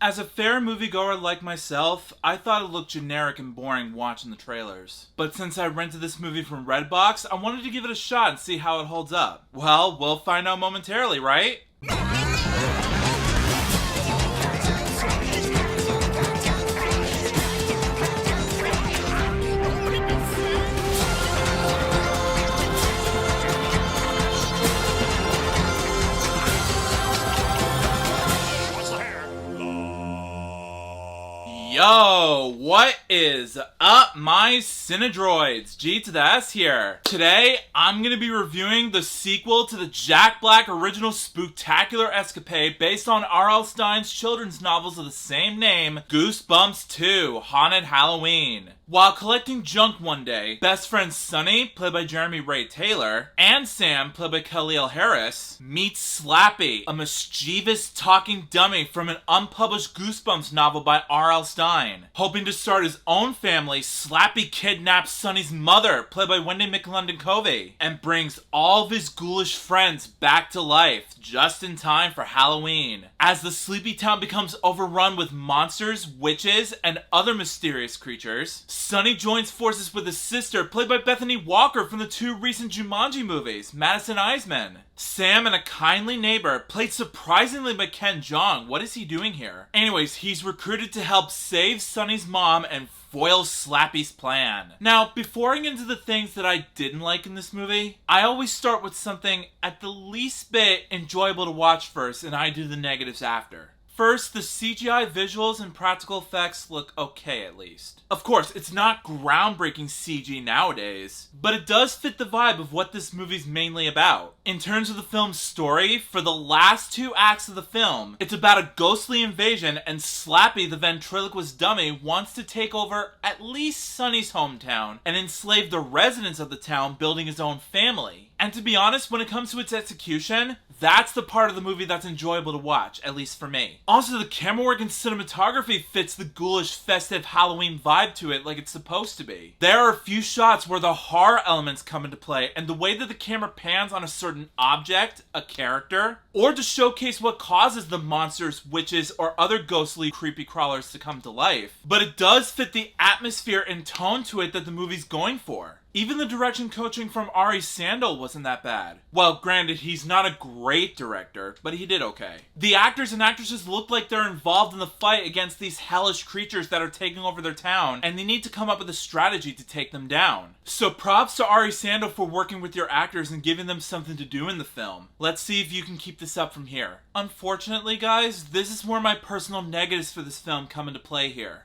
As a fair moviegoer like myself, I thought it looked generic and boring watching the trailers. But since I rented this movie from Redbox, I wanted to give it a shot and see how it holds up. Well, we'll find out momentarily, right? Yo, what is up, my Cinedroids? G to the S here. Today, I'm gonna be reviewing the sequel to the Jack Black original spooktacular escapade based on R.L. Stine's children's novels of the same name, Goosebumps 2: Haunted Halloween. While collecting junk one day, best friend Sonny, played by Jeremy Ray Taylor, and Sam, played by Caleel Harris, meet Slappy, a mischievous talking dummy from an unpublished Goosebumps novel by R.L. Stine. Hoping to start his own family, Slappy kidnaps Sonny's mother, played by Wendy McLondon-Covey, and brings all of his ghoulish friends back to life, just in time for Halloween. As the sleepy town becomes overrun with monsters, witches, and other mysterious creatures, Sonny joins forces with his sister, played by Bethany Walker from the two recent Jumanji movies, Madison Iseman. Sam and a kindly neighbor, played surprisingly by Ken Jeong. What is he doing here? Anyways, he's recruited to help save Sonny's mom and foil Slappy's plan. Now, before I get into the things that I didn't like in this movie, I always start with something at the least bit enjoyable to watch first, and I do the negatives after. First, the CGI visuals and practical effects look okay at least. Of course, it's not groundbreaking CG nowadays, but it does fit the vibe of what this movie's mainly about. In terms of the film's story, for the last two acts of the film, it's about a ghostly invasion and Slappy, the ventriloquist dummy, wants to take over at least Sonny's hometown and enslave the residents of the town, building his own family. And to be honest, when it comes to its execution, that's the part of the movie that's enjoyable to watch, at least for me. Also, the camera work and cinematography fits the ghoulish, festive Halloween vibe to it like it's supposed to be. There are a few shots where the horror elements come into play, and the way that the camera pans on a certain object, a character, or to showcase what causes the monsters, witches, or other ghostly creepy crawlers to come to life. But it does fit the atmosphere and tone to it that the movie's going for. Even the direction coaching from Ari Sandel wasn't that bad. Well, granted, he's not a great director, but he did okay. The actors and actresses look like they're involved in the fight against these hellish creatures that are taking over their town, and they need to come up with a strategy to take them down. So props to Ari Sandel for working with your actors and giving them something to do in the film. Let's see if you can keep this up from here. Unfortunately, guys, this is where my personal negatives for this film come into play here.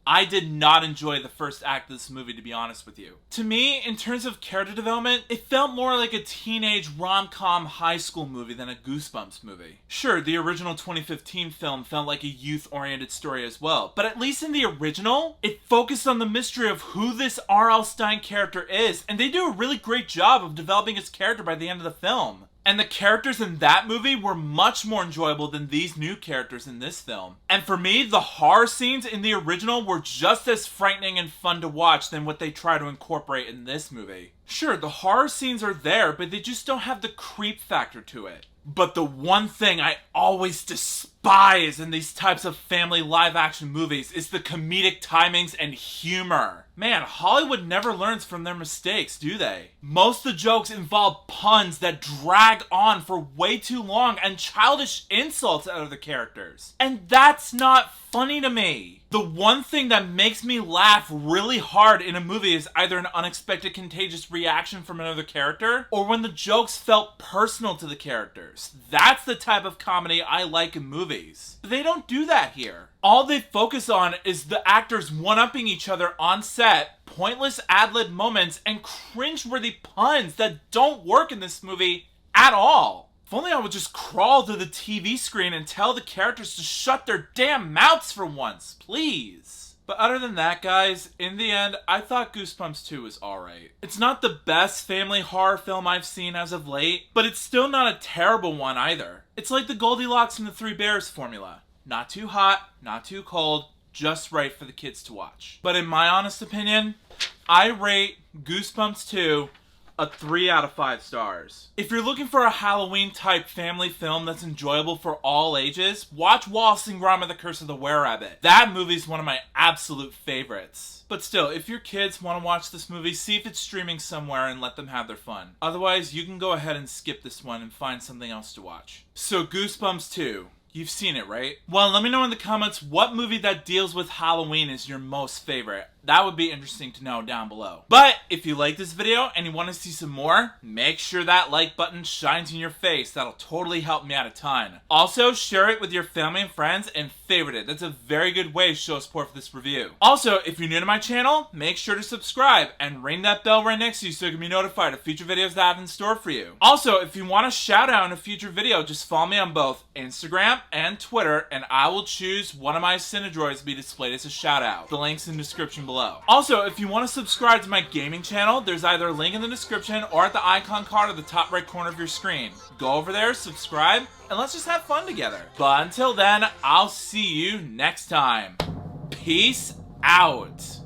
I did not enjoy the first act of this movie, to be honest with you. To me, in terms of character development, it felt more like a teenage rom-com high school movie than a Goosebumps movie. Sure, the original 2015 film felt like a youth-oriented story as well, but at least in the original, it focused on the mystery of who this R.L. Stine character is, and they do a really great job of developing his character by the end of the film. And the characters in that movie were much more enjoyable than these new characters in this film. And for me, the horror scenes in the original were just as frightening and fun to watch than what they try to incorporate in this movie. Sure, the horror scenes are there, but they just don't have the creep factor to it. But the one thing I always despise in these types of family live-action movies is the comedic timings and humor. Man, Hollywood never learns from their mistakes, do they? Most of the jokes involve puns that drag on for way too long and childish insults out of the characters. And that's not funny to me. The one thing that makes me laugh really hard in a movie is either an unexpected contagious reaction from another character, or when the jokes felt personal to the characters. That's the type of comedy I like in movies. But they don't do that here. All they focus on is the actors one-upping each other on set, pointless ad-lib moments, and cringe-worthy puns that don't work in this movie at all. If only I would just crawl to the TV screen and tell the characters to shut their damn mouths for once, please. But other than that, guys, in the end, I thought Goosebumps 2 was alright. It's not the best family horror film I've seen as of late, but it's still not a terrible one either. It's like the Goldilocks and the Three Bears formula. Not too hot, not too cold, just right for the kids to watch. But in my honest opinion, I rate Goosebumps 2 a 3 out of 5 stars. If you're looking for a Halloween type family film that's enjoyable for all ages, watch Wallace and Gromit: The Curse of the Were-Rabbit. That movie's one of my absolute favorites. But still, if your kids want to watch this movie, see if it's streaming somewhere and let them have their fun. Otherwise, you can go ahead and skip this one and find something else to watch. So Goosebumps 2. You've seen it, right? Well, let me know in the comments what movie that deals with Halloween is your most favorite. That would be interesting to know down below. But if you like this video and you want to see some more, make sure that like button shines in your face. That'll totally help me out a ton. Also, share it with your family and friends and favorite it. That's a very good way to show support for this review. Also, if you're new to my channel, make sure to subscribe and ring that bell right next to you so you can be notified of future videos that I have in store for you. Also, if you want a shout out in a future video, just follow me on both Instagram and Twitter, and I will choose one of my Cinedroids to be displayed as a shout out. The link's in the description below. Also, if you want to subscribe to my gaming channel, there's either a link in the description or at the icon card at the top right corner of your screen. Go over there, subscribe, and let's just have fun together. But until then, I'll see you next time. Peace out.